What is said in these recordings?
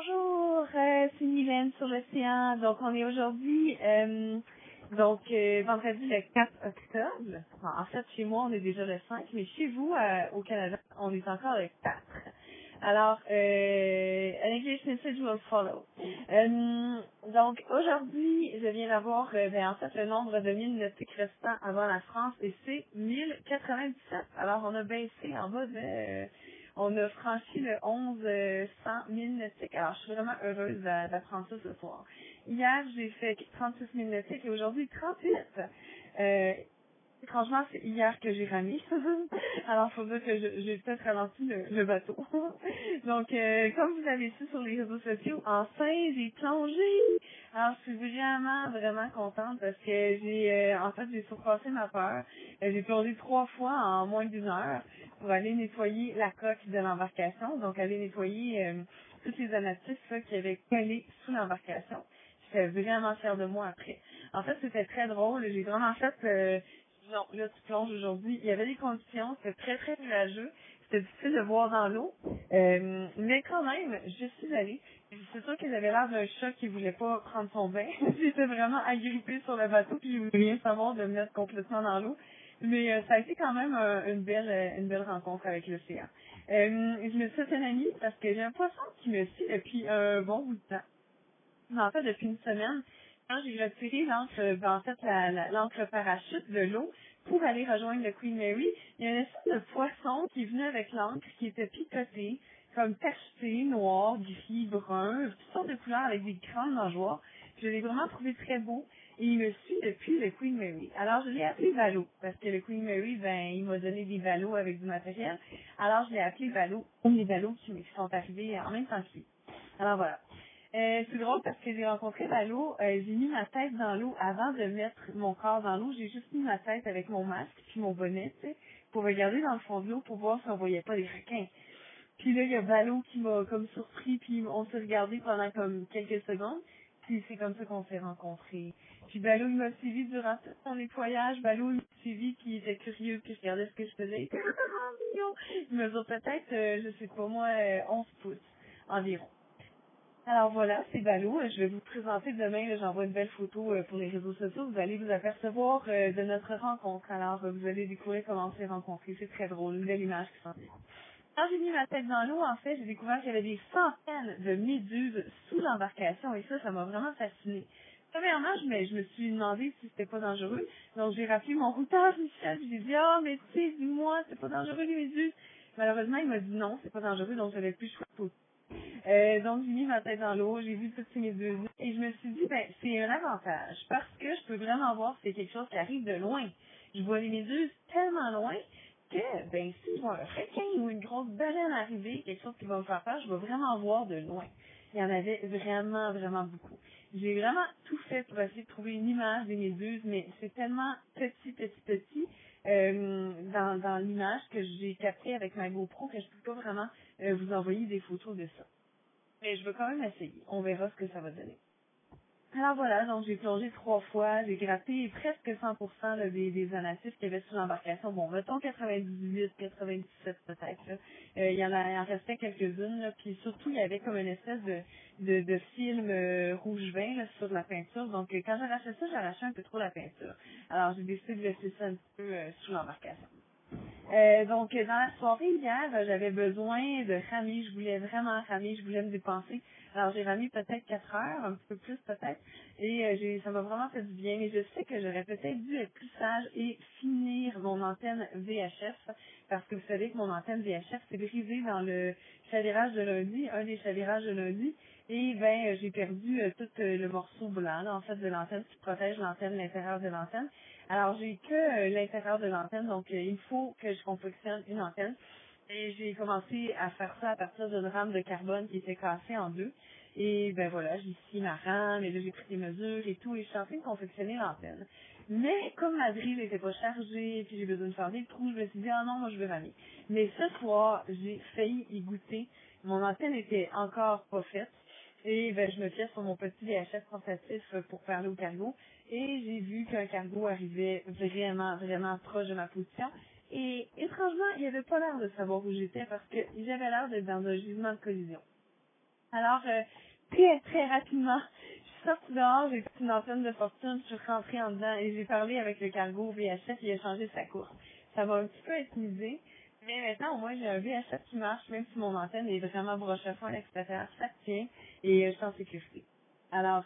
Bonjour, c'est Mylène sur l'océan. Donc, on est aujourd'hui, vendredi le 4 octobre. En fait, chez moi, on est déjà le 5, mais chez vous, au Canada, on est encore le 4. Alors, an English message will follow. Donc, aujourd'hui, je viens d'avoir, en fait, le nombre de 1000 nautiques restants avant la France, et c'est 1097. Alors, on a baissé en bas de... on a franchi le 100 000 nautiques. Alors, je suis vraiment heureuse d'apprendre ça ce soir. Hier, j'ai fait 36 000 nautiques et aujourd'hui 38. Étrangement, c'est hier que j'ai ramé. Alors, faut dire que j'ai peut-être ralenti le bateau. Donc, comme vous avez su sur les réseaux sociaux, enfin, j'ai plongé. Alors, je suis vraiment contente parce que j'ai surpassé ma peur. J'ai plongé 3 fois en moins d'1 heure pour aller nettoyer la coque de l'embarcation. Donc, aller nettoyer tous les annetifs qui avaient collé sous l'embarcation. J'étais vraiment fière de moi après. En fait, c'était très drôle. J'ai vraiment fait... non, là, tu plonges aujourd'hui. Il y avait des conditions, c'était très nuageux. C'était difficile de voir dans l'eau. Mais quand même, je suis allée. C'est sûr que j'avais l'air d'un chat qui voulait pas prendre son bain. J'étais vraiment agrippée sur le bateau puis je voulais rien savoir de me mettre complètement dans l'eau. Mais ça a été quand même une belle rencontre avec l'océan. Je me suis fait une amie parce que j'ai un poisson qui me suit depuis un bon bout de temps. En fait, depuis une semaine, quand j'ai retiré l'encre parachute de l'eau pour aller rejoindre le Queen Mary, il y a une espèce de poisson qui venait avec l'encre qui était picoté, comme tacheté, noir, gris, brun, toutes sortes de couleurs avec des grandes nageoires. Je l'ai vraiment trouvé très beau et il me suit depuis le Queen Mary. Alors, je l'ai appelé Valo parce que le Queen Mary, il m'a donné des valos avec du matériel. Alors, je l'ai appelé Valo, comme les valos qui sont arrivés en même temps que lui. Alors, voilà. C'est drôle parce que j'ai rencontré Valo, j'ai mis ma tête dans l'eau avant de mettre mon corps dans l'eau. J'ai juste mis ma tête avec mon masque puis mon bonnet, tu sais, pour regarder dans le fond de l'eau pour voir si on voyait pas des requins. Puis là, il y a Valo qui m'a comme surpris puis on s'est regardé pendant comme quelques secondes. Puis c'est comme ça qu'on s'est rencontrés. Puis Valo, il m'a suivi durant tout son nettoyage. Valo, il m'a suivi puis il était curieux puis il regardait ce que je faisais. Il mesure peut-être, je sais pas moi, 11 pouces environ. Alors voilà, c'est Balou. Je vais vous présenter demain. J'envoie une belle photo pour les réseaux sociaux. Vous allez vous apercevoir de notre rencontre. Alors, vous allez découvrir comment on s'est rencontrés. C'est très drôle. Une belle image qui s'en vient. Quand j'ai mis ma tête dans l'eau, en fait, j'ai découvert qu'il y avait des centaines de méduses sous l'embarcation. Et ça m'a vraiment fascinée. Premièrement, je me suis demandé si c'était pas dangereux. Donc, j'ai rappelé mon routeur, Michel. J'ai dit, mais tu sais, dis-moi, c'est pas dangereux les méduses. Malheureusement, il m'a dit non, c'est pas dangereux. Donc, j'avais plus le choix. Donc, j'ai mis ma tête dans l'eau, j'ai vu toutes ces méduses et je me suis dit, c'est un avantage parce que je peux vraiment voir si c'est quelque chose qui arrive de loin. Je vois les méduses tellement loin que, si je vois un requin ou une grosse baleine arriver, quelque chose qui va me faire peur, je vais vraiment voir de loin. Il y en avait vraiment beaucoup. J'ai vraiment tout fait pour essayer de trouver une image des méduses, mais c'est tellement petit dans l'image que j'ai capté avec ma GoPro que je peux pas vraiment vous envoyer des photos de ça. Mais je veux quand même essayer. On verra ce que ça va donner. Alors voilà, donc j'ai plongé 3 fois, j'ai gratté presque 100% là, des anatifs qu'il y avait sur l'embarcation. Bon, mettons 98, 97 peut-être. Là. Il en restait quelques-unes, là, puis surtout il y avait comme une espèce de film rouge vin là, sur la peinture. Donc quand j'arrachais ça, j'arrachais un peu trop la peinture. Alors j'ai décidé de laisser ça un petit peu sous l'embarcation. Donc, dans la soirée hier, j'avais besoin de ramer. Je voulais vraiment ramer. Je voulais me dépenser. Alors, j'ai ramé peut-être 4 heures, un petit peu plus peut-être. Et ça m'a vraiment fait du bien. Mais je sais que j'aurais peut-être dû être plus sage et finir mon antenne VHF. Parce que vous savez que mon antenne VHF s'est brisée dans le chavirage de lundi, un des chavirages de lundi. Et j'ai perdu tout le morceau blanc, là, en fait, de l'antenne qui protège l'antenne, l'intérieur de l'antenne. Alors, j'ai que l'intérieur de l'antenne, donc il faut que je confectionne une antenne. Et j'ai commencé à faire ça à partir d'une rame de carbone qui était cassée en deux. Et voilà, j'ai scié ma rame, et là j'ai pris des mesures et tout, et je suis en train de confectionner l'antenne. Mais comme ma drille n'était pas chargée, puis j'ai besoin de faire des trous, je me suis dit, ah non, moi je vais ramer. Mais ce soir, j'ai failli y goûter. Mon antenne était encore pas faite. Et je me fiais sur mon petit VHF portatif pour parler au cargo. Et j'ai vu qu'un cargo arrivait vraiment proche de ma position. Et étrangement, il avait pas l'air de savoir où j'étais parce que j'avais l'air d'être dans un gisement de collision. Alors, très, très rapidement, je suis sortie dehors, j'ai fait une antenne de fortune, je suis rentrée en dedans et j'ai parlé avec le cargo VHF, il a changé sa course. Ça m'a un petit peu intimidée, mais maintenant, au moins, j'ai un VHF qui marche, même si mon antenne est vraiment broche à fond à l'extérieur, ça tient et je suis en sécurité. Alors,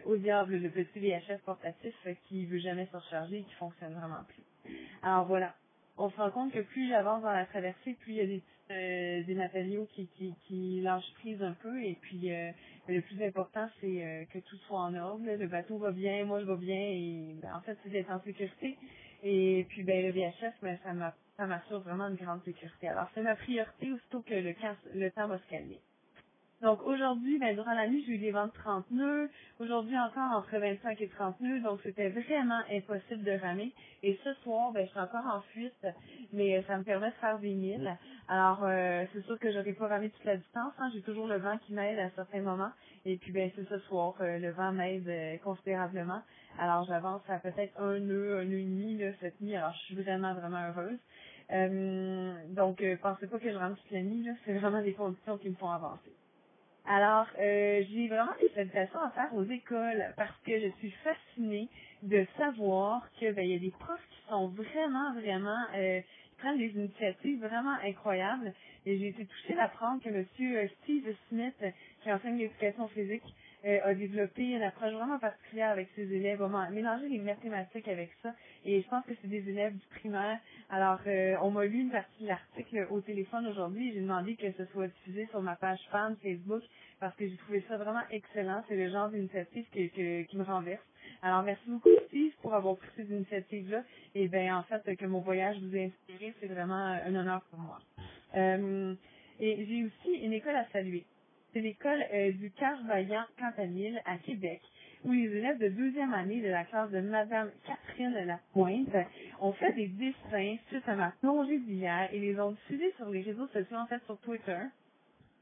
au diable, le petit VHF portatif qui veut jamais se recharger et qui fonctionne vraiment plus. Alors voilà, on se rend compte que plus j'avance dans la traversée, plus il y a des matériaux qui lâchent prise un peu et puis le plus important c'est que tout soit en ordre, là. Le bateau va bien, moi je vais bien et en fait c'est d'être en sécurité et puis le VHF ça m'assure vraiment une grande sécurité. Alors c'est ma priorité aussitôt que le temps va se calmer. Donc aujourd'hui, durant la nuit, j'ai eu des vents de 30 nœuds. Aujourd'hui encore entre 25 et 30 nœuds. Donc c'était vraiment impossible de ramer. Et ce soir, je suis encore en fuite, mais ça me permet de faire des milles. Alors c'est sûr que j'aurais pas ramé toute la distance. Hein. J'ai toujours le vent qui m'aide à certains moments. Et puis c'est ce soir, le vent m'aide considérablement. Alors j'avance à peut-être un nœud et demi là, cette nuit. Alors je suis vraiment, vraiment heureuse. Donc pensez pas que je rame toute la nuit. Là. C'est vraiment des conditions qui me font avancer. Alors, j'ai vraiment des salutations à faire aux écoles parce que je suis fascinée de savoir que il y a des profs qui sont vraiment, vraiment qui prennent des initiatives vraiment incroyables. Et j'ai été touchée d'apprendre que Monsieur Steve Smith, qui enseigne l'éducation physique, a développé une approche vraiment particulière avec ses élèves, vraiment mélanger les mathématiques avec ça. Et je pense que c'est des élèves du primaire. Alors, on m'a lu une partie de l'article au téléphone aujourd'hui et j'ai demandé que ce soit diffusé sur ma page fan Facebook parce que j'ai trouvé ça vraiment excellent. C'est le genre d'initiative qui me renverse. Alors, merci beaucoup Steve pour avoir pris ces initiatives-là. Et en fait, que mon voyage vous ait inspiré, c'est vraiment un honneur pour moi. Et j'ai aussi une école à saluer. C'est l'école du Cœur-Vaillant Campanile à Québec, où les élèves de deuxième année de la classe de Madame Catherine Lapointe ont fait des dessins suite à ma plongée d'hier et les ont diffusés sur les réseaux sociaux, en fait sur Twitter.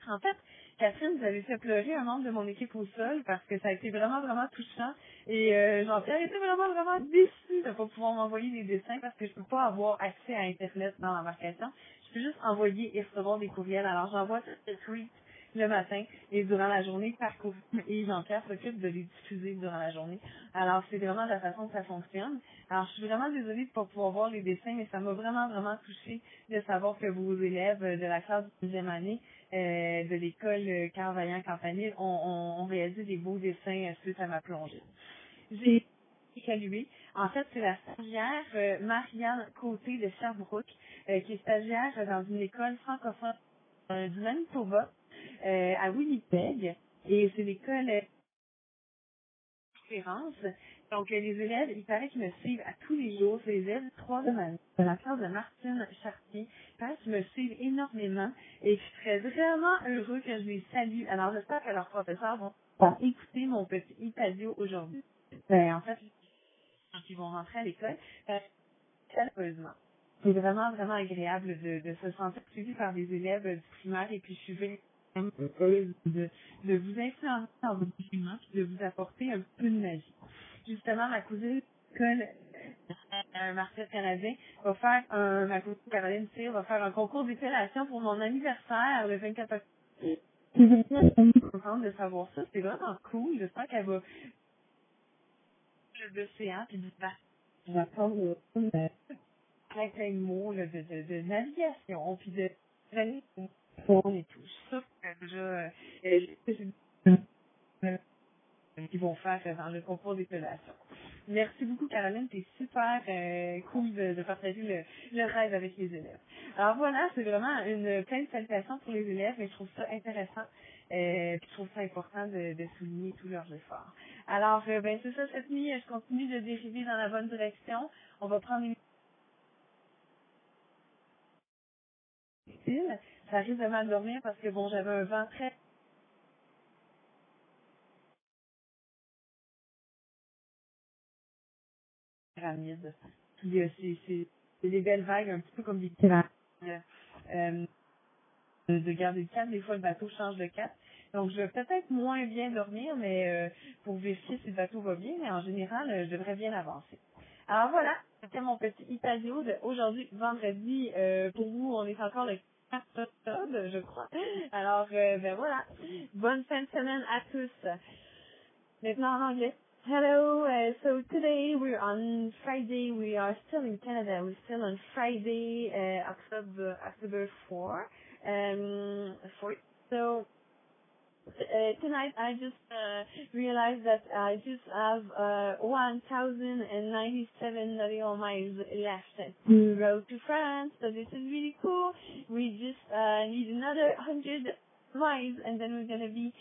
En fait, Catherine, vous avez fait pleurer un membre de mon équipe au sol parce que ça a été vraiment, vraiment touchant. Et Jean-Pierre était vraiment, vraiment déçu de ne pas pouvoir m'envoyer des dessins parce que je peux pas avoir accès à Internet dans l'embarcation. Je peux juste envoyer et recevoir des courriels. Alors, j'envoie ce tweet le matin et durant la journée par courriel. Et Jean-Pierre s'occupe de les diffuser durant la journée. Alors, c'est vraiment la façon que ça fonctionne. Alors, je suis vraiment désolée de ne pas pouvoir voir les dessins, mais ça m'a vraiment, vraiment touchée de savoir que vos élèves de la classe de deuxième année de l'école Carvaillant Campanile ont réalisé des beaux dessins suite à ma plongée. J'ai salué. En fait, c'est la stagiaire Marianne Côté de Sherbrooke, qui est stagiaire dans une école francophone du Manitoba, à Winnipeg. Et c'est l'école conférence. Donc, les élèves, il paraît qu'ils me suivent à tous les jours. C'est les élèves de 3e de la classe de Martine Chartier. Il paraît qu'ils me suivent énormément et je serais vraiment heureux que je les salue. Alors, j'espère que leurs professeurs vont écouter mon petit Itadio aujourd'hui. En fait, quand ils vont rentrer à l'école, sérieusement. C'est vraiment, vraiment agréable de se sentir suivi par des élèves du primaire et puis je suis vraiment heureuse de vous influencer dans votre jugement et de vous apporter un peu de magie. Justement, ma cousine Nicole Marcel Canadien va faire ma cousine Caroline Cyr va faire un concours d'épellation pour mon anniversaire le 24 octobre. Je suis vraiment contente de savoir ça. C'est vraiment cool. J'espère qu'elle va le l'océan puis du j'apprends plein de mots là, de navigation, puis de fond et tout. Ça, qu'ils vont faire dans le concours d'épellation. Merci beaucoup, Caroline. T'es super cool de partager le rêve avec les élèves. Alors voilà, c'est vraiment plein de salutations pour les élèves, mais je trouve ça intéressant. Puis je trouve ça important de souligner tous leurs efforts. Alors, c'est ça, cette nuit, je continue de dériver dans la bonne direction. On va prendre une style. Ça risque de mal dormir parce que bon, j'avais un vent très pyramide. Puis c'est des belles vagues, un petit peu comme des pyramides de garder le cap. Des fois, le bateau change de cap. Donc, je vais peut-être moins bien dormir, mais pour vérifier si le bateau va bien, mais en général, je devrais bien avancer. Alors voilà, c'était mon petit Italio d'aujourd'hui, vendredi. Pour vous, on est encore le je crois. Alors, ben voilà. Bonne fin de semaine à tous. Maintenant en anglais. Hello, so today we're on Friday. We are still in Canada. We're still on Friday, October 4. 4. So tonight I just realized that I just have 1,097 nautical miles left to road to France. So this is really cool. We just need another 100 miles, and then we're gonna be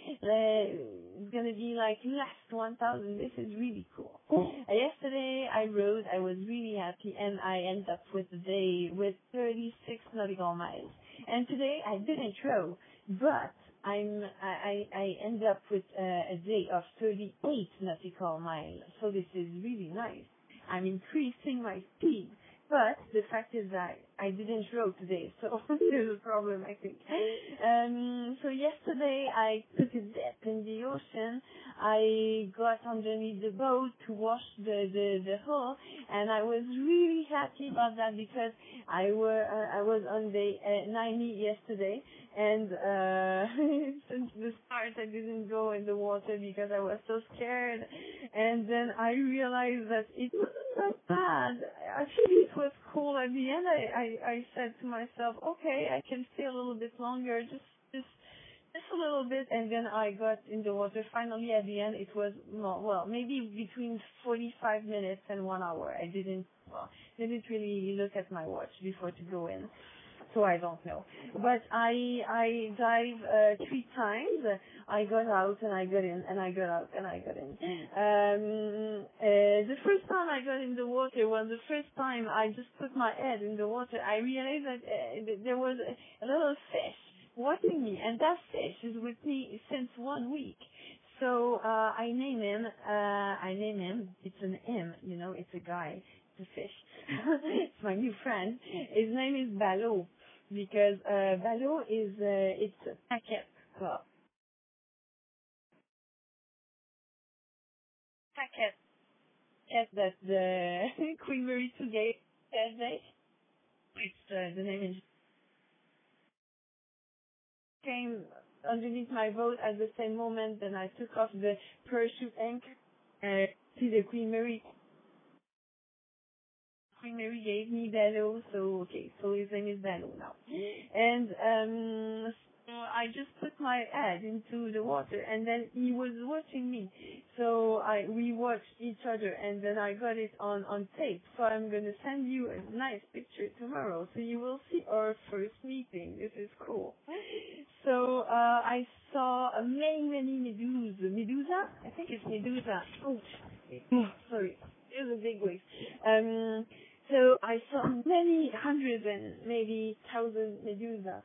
like last 1,000. This is really cool. Yesterday I rode. I was really happy, and I ended up with the day with 36 nautical miles. And today I didn't row, but I end up with a day of 38 nautical miles. So this is really nice. I'm increasing my speed. But the fact is that I didn't row today, so there's a problem, I think. So yesterday I took a dip in the ocean. I got underneath the boat to wash the hull, and I was really happy about that because I was on day 90 yesterday, and since the start I didn't go in the water because I was so scared, and then I realized that it wasn't that bad. Actually, it was cool. At the end, I said to myself, okay, I can stay a little bit longer, just a little bit, and then I got in the water. Finally, at the end, it was maybe between 45 minutes and 1 hour. I didn't really look at my watch before to go in, so I don't know. But I dive 3 times. I got out and I got in, and I got out and I got in. The first time I got in the water was the first time I just put my head in the water. I realized that there was a little fish watching me, and that fish is with me since 1 week. So I name him. It's an M, it's a guy. It's a fish. It's my new friend. His name is Ballot, because Ballot is it's a packet. Well, packet that the Queen Marie II gave Thursday. It's the name is came underneath my boat at the same moment. Then I took off the parachute anchor. See the Queen Marie gave me Ballot, so okay, so his name is Ballot now. And so I just put my head into the water, and then he was watching me. So we watched each other, and then I got it on tape. So I'm gonna send you a nice picture tomorrow, so you will see our first meeting. This is cool. So I saw many Medusa. I think it's Medusa. Oh, sorry. It was a big wave. So I saw many hundreds and maybe thousand Medusa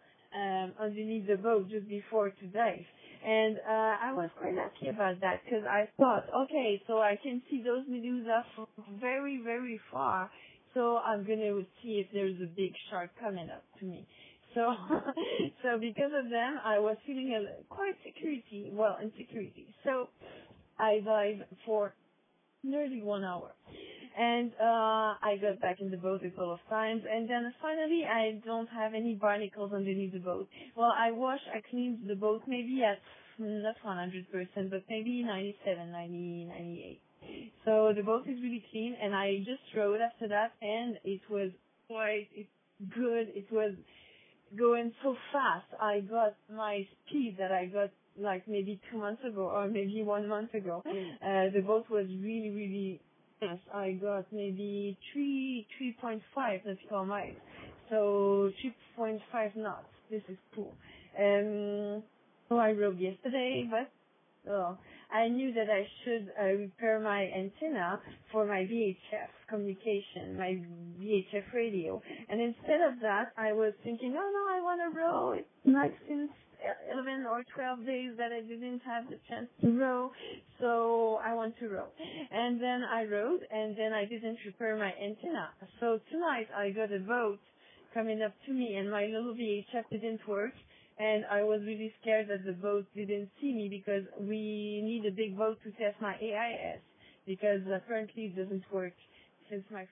underneath the boat just before to dive. And I was quite happy about that because I thought, okay, so I can see those Medusa from very, very far. So I'm going to see if there's a big shark coming up to me. So, so because of them, I was feeling quite insecurity. So I dived for nearly 1 hour. And I got back in the boat a couple of times, and then finally I don't have any barnacles underneath the boat. Well, I cleaned the boat maybe at not 100%, but maybe 97, 90, 98. So the boat is really clean, and I just rode after that, and it was quite good. It was going so fast. I got my speed that I got like maybe 2 months ago or maybe 1 month ago. The boat was really, really fast. I got maybe 3.5 nautical miles. So 3.5 knots. This is cool. So I rode yesterday, but I knew that I should repair my antenna for my VHF communication, my VHF radio. And instead of that, I was thinking, oh no, I want to row. It's like since 11 or 12 days that I didn't have the chance to row, so I want to row. And then I rowed, and then I didn't repair my antenna. So tonight I got a boat coming up to me, and my little VHF didn't work. And I was really scared that the boat didn't see me because we need a big boat to test my AIS because apparently it doesn't work since my